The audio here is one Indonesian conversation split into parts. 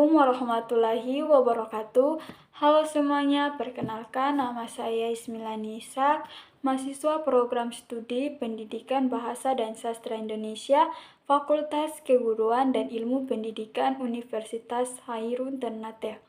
Assalamualaikum warahmatullahi wabarakatuh. Halo semuanya, perkenalkan nama saya Ismilani Ishak, mahasiswa program studi Pendidikan Bahasa dan Sastra Indonesia, Fakultas Keguruan dan Ilmu Pendidikan Universitas Hairun Ternate.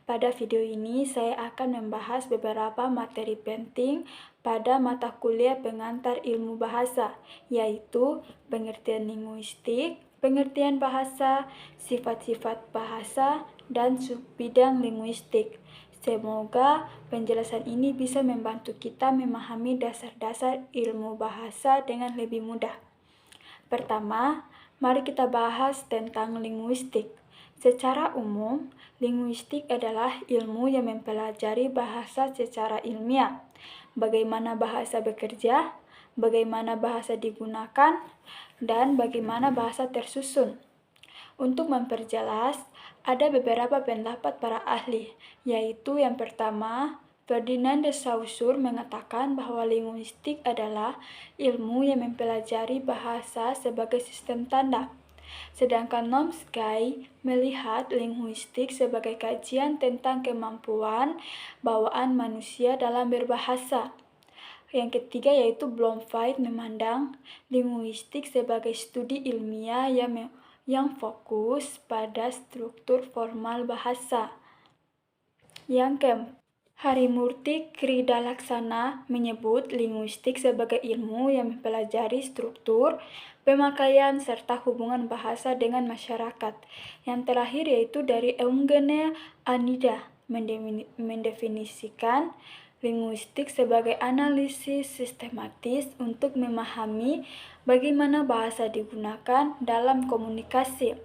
Pada video ini saya akan membahas beberapa materi penting pada mata kuliah pengantar ilmu bahasa, yaitu pengertian linguistik, pengertian bahasa, sifat-sifat bahasa, dan subbidang linguistik. Semoga penjelasan ini bisa membantu kita memahami dasar-dasar ilmu bahasa dengan lebih mudah. Pertama, mari kita bahas tentang linguistik. Secara umum, linguistik adalah ilmu yang mempelajari bahasa secara ilmiah. Bagaimana bahasa bekerja, bagaimana bahasa digunakan, dan bagaimana bahasa tersusun. Untuk memperjelas, ada beberapa pendapat para ahli, yaitu yang pertama, Ferdinand de Saussure mengatakan bahwa linguistik adalah ilmu yang mempelajari bahasa sebagai sistem tanda. Sedangkan Chomsky melihat linguistik sebagai kajian tentang kemampuan bawaan manusia dalam berbahasa. Yang ketiga yaitu Bloomfield memandang linguistik sebagai studi ilmiah yang fokus pada struktur formal bahasa. Yang keempat, Harimurti Kridalaksana menyebut linguistik sebagai ilmu yang mempelajari struktur, pemakaian, serta hubungan bahasa dengan masyarakat. Yang terakhir yaitu dari Eugene Anida mendefinisikan linguistik sebagai analisis sistematis untuk memahami bagaimana bahasa digunakan dalam komunikasi.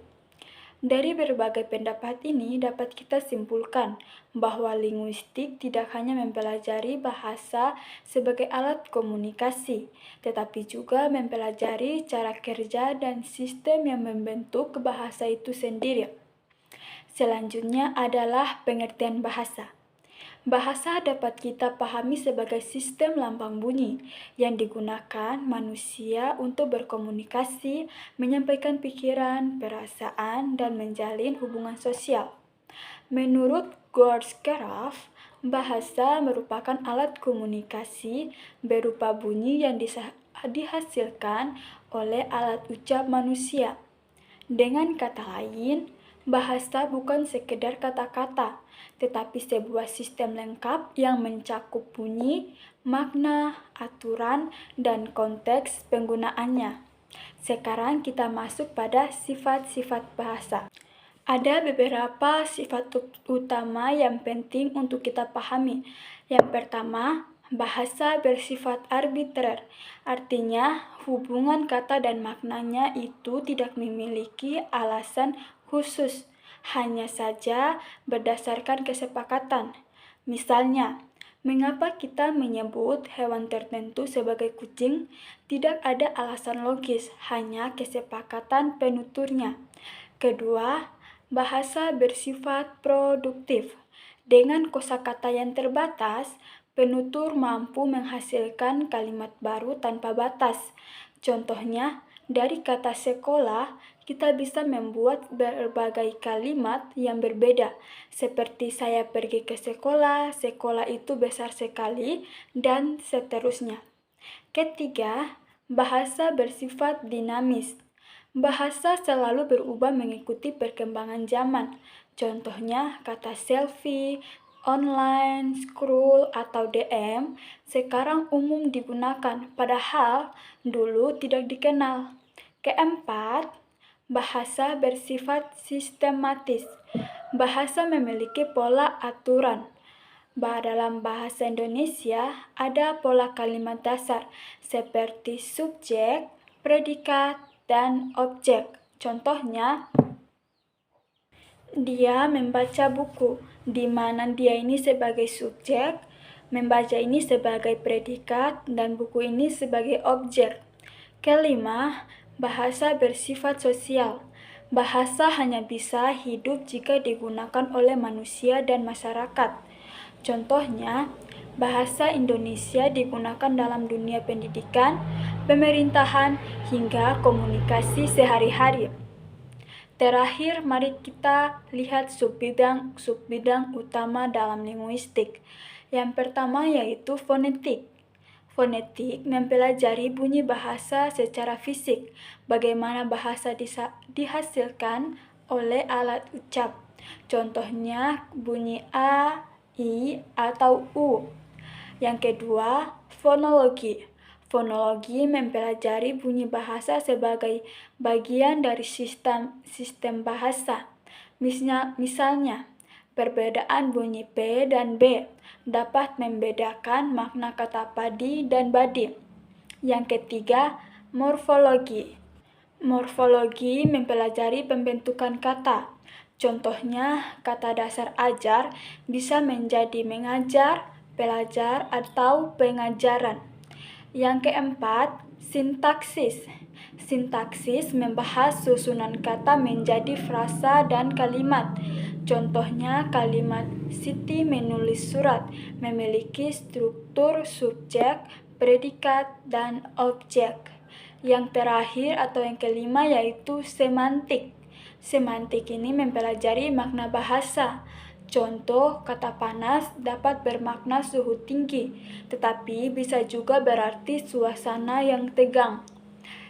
Dari berbagai pendapat ini dapat kita simpulkan bahwa linguistik tidak hanya mempelajari bahasa sebagai alat komunikasi, tetapi juga mempelajari cara kerja dan sistem yang membentuk bahasa itu sendiri. Selanjutnya adalah pengertian bahasa. Bahasa dapat kita pahami sebagai sistem lambang bunyi yang digunakan manusia untuk berkomunikasi, menyampaikan pikiran, perasaan, dan menjalin hubungan sosial. Menurut Gorskerov, bahasa merupakan alat komunikasi berupa bunyi yang dihasilkan oleh alat ucap manusia. Dengan kata lain, bahasa bukan sekedar kata-kata, tetapi sebuah sistem lengkap yang mencakup bunyi, makna, aturan, dan konteks penggunaannya. Sekarang kita masuk pada sifat-sifat bahasa. Ada beberapa sifat utama yang penting untuk kita pahami. Yang pertama, bahasa bersifat arbitrer, artinya hubungan kata dan maknanya itu tidak memiliki alasan khusus, hanya saja berdasarkan kesepakatan. Misalnya, mengapa kita menyebut hewan tertentu sebagai kucing? Tidak ada alasan logis, hanya kesepakatan penuturnya. Kedua, bahasa bersifat produktif. Dengan kosakata yang terbatas, penutur mampu menghasilkan kalimat baru tanpa batas. Contohnya, dari kata sekolah, kita bisa membuat berbagai kalimat yang berbeda, seperti saya pergi ke sekolah, sekolah itu besar sekali, dan seterusnya. Ketiga, bahasa bersifat dinamis. Bahasa selalu berubah mengikuti perkembangan zaman. Contohnya, kata selfie, online, scroll, atau DM sekarang umum digunakan, padahal dulu tidak dikenal. Keempat, bahasa bersifat sistematis. Bahasa memiliki pola aturan. Dalam bahasa Indonesia ada pola kalimat dasar seperti subjek, predikat, dan objek. Contohnya, dia membaca buku, di mana dia ini sebagai subjek, membaca ini sebagai predikat, dan buku ini sebagai objek. Kelima, bahasa bersifat sosial. Bahasa hanya bisa hidup jika digunakan oleh manusia dan masyarakat. Contohnya, bahasa Indonesia digunakan dalam dunia pendidikan, pemerintahan, hingga komunikasi sehari-hari. Terakhir, mari kita lihat subbidang utama dalam linguistik. Yang pertama yaitu fonetik. Fonetik mempelajari bunyi bahasa secara fisik, bagaimana bahasa dihasilkan oleh alat ucap. Contohnya bunyi A, I, atau U. Yang kedua, fonologi. Fonologi mempelajari bunyi bahasa sebagai bagian dari sistem bahasa. Misalnya, perbedaan bunyi P dan B dapat membedakan makna kata padi dan badi. Yang ketiga, morfologi. Morfologi mempelajari pembentukan kata. Contohnya, kata dasar ajar bisa menjadi mengajar, belajar, atau pengajaran. Yang keempat, sintaksis. Sintaksis membahas susunan kata menjadi frasa dan kalimat. Contohnya, kalimat Siti menulis surat memiliki struktur subjek, predikat, dan objek. Yang terakhir atau yang kelima yaitu semantik. Semantik ini mempelajari makna bahasa. Contoh, kata panas dapat bermakna suhu tinggi, tetapi bisa juga berarti suasana yang tegang.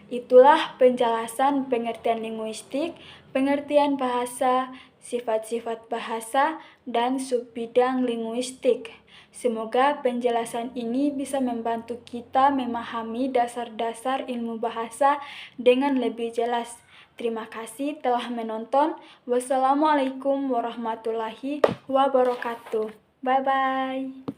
Itulah penjelasan pengertian linguistik, pengertian bahasa, sifat-sifat bahasa, dan subbidang linguistik. Semoga penjelasan ini bisa membantu kita memahami dasar-dasar ilmu bahasa dengan lebih jelas. Terima kasih telah menonton. Wassalamualaikum warahmatullahi wabarakatuh. Bye-bye.